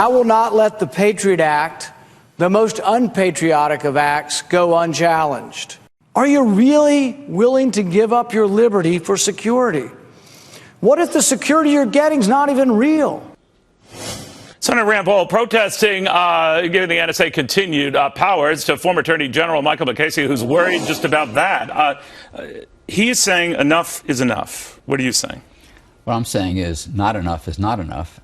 I will not let the Patriot Act, the most unpatriotic of acts, go unchallenged. Are you really willing to give up your liberty for security? What if the security you're getting is not even real? Senator Rand Paul protesting, giving the NSA continued powers to former Attorney General Michael Mukasey, who's worried just about that. He's saying enough is enough. What are you saying? What I'm saying is not enough,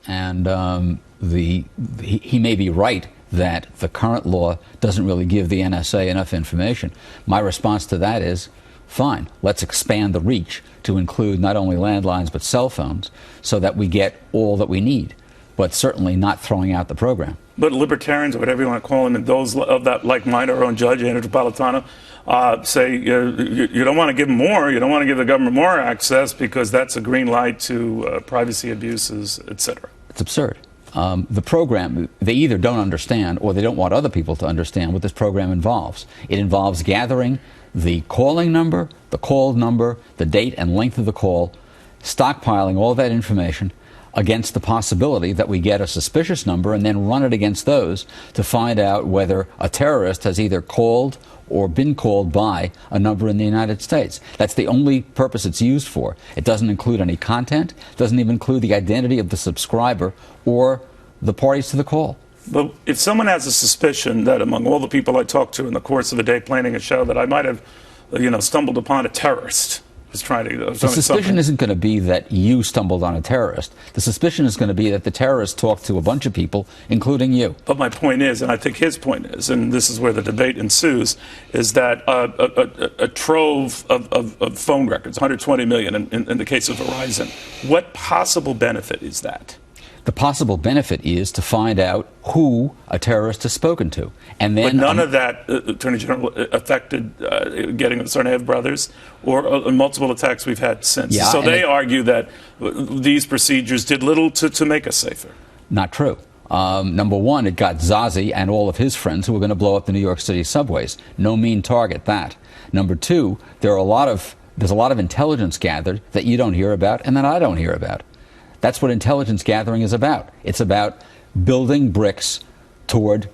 and he may be right that the current law doesn't really give the NSA enough information. My response to that is, fine, let's expand the reach to include not only landlines but cell phones so that we get all that we need, but certainly not throwing out the program. But libertarians, or whatever you want to call them, and those of that like mind, our own judge, Andrew Napolitano, say you don't want to give more, you don't want to give the government more access because that's a green light to privacy abuses, etc. It's absurd. The program, they either don't understand or they don't want other people to understand what this program involves. It involves gathering the calling number, the called number, the date and length of the call, stockpiling all that information against the possibility that we get a suspicious number and then run it against those to find out whether a terrorist has either called or been called by a number in the United States. That's the only purpose it's used for. It doesn't include any content, doesn't even include the identity of the subscriber or the parties to the call. But if someone has a suspicion that among all the people I talked to in the course of a day planning a show that I might have, stumbled upon a terrorist who's trying to... The suspicion isn't going to be that you stumbled on a terrorist. The suspicion is going to be that the terrorist talked to a bunch of people, including you. But my point is, and I think his point is, and this is where the debate ensues, is that a trove of phone records, 120 million in the case of Verizon, what possible benefit is that? The possible benefit is to find out who a terrorist has spoken to. And then, but none of that, Attorney General, affected getting the Tsarnaev brothers or multiple attacks we've had since. Yeah, so they argue that these procedures did little to make us safer. Not true. Number one, it got Zazi and all of his friends who were going to blow up the New York City subways. No mean target, that. Number two, there's a lot of intelligence gathered that you don't hear about and that I don't hear about. That's what intelligence gathering is about. It's about building bricks toward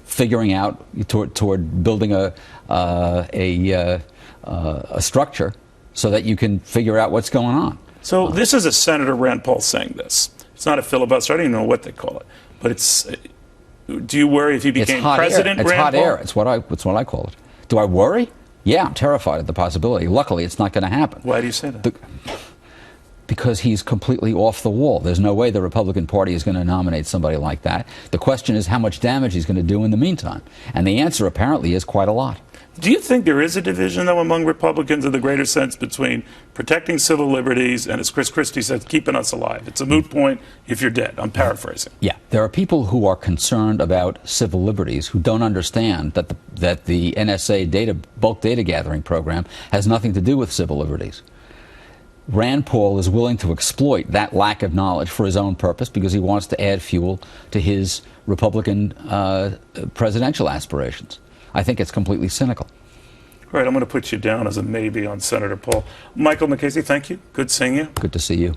figuring out, toward building a structure so that you can figure out what's going on. So this is a Senator Rand Paul saying this. It's not a filibuster. I don't even know what they call it. But it's. Do you worry if he became president? It's Rand hot Paul? air. It's what I call it. Do I worry? Yeah, I'm terrified of the possibility. Luckily, it's not going to happen. Why do you say that? Because he's completely off the wall. There's no way the Republican Party is going to nominate somebody like that. The question is how much damage he's going to do in the meantime. And the answer apparently is quite a lot. Do you think there is a division, though, among Republicans in the greater sense between protecting civil liberties and, as Chris Christie said, keeping us alive? It's a moot point if you're dead. I'm paraphrasing. Yeah. There are people who are concerned about civil liberties who don't understand that the NSA bulk data gathering program has nothing to do with civil liberties. Rand Paul is willing to exploit that lack of knowledge for his own purpose because he wants to add fuel to his Republican presidential aspirations. I think it's completely cynical. All right, I'm going to put you down as a maybe on Senator Paul. Michael Mukasey, thank you. Good seeing you. Good to see you.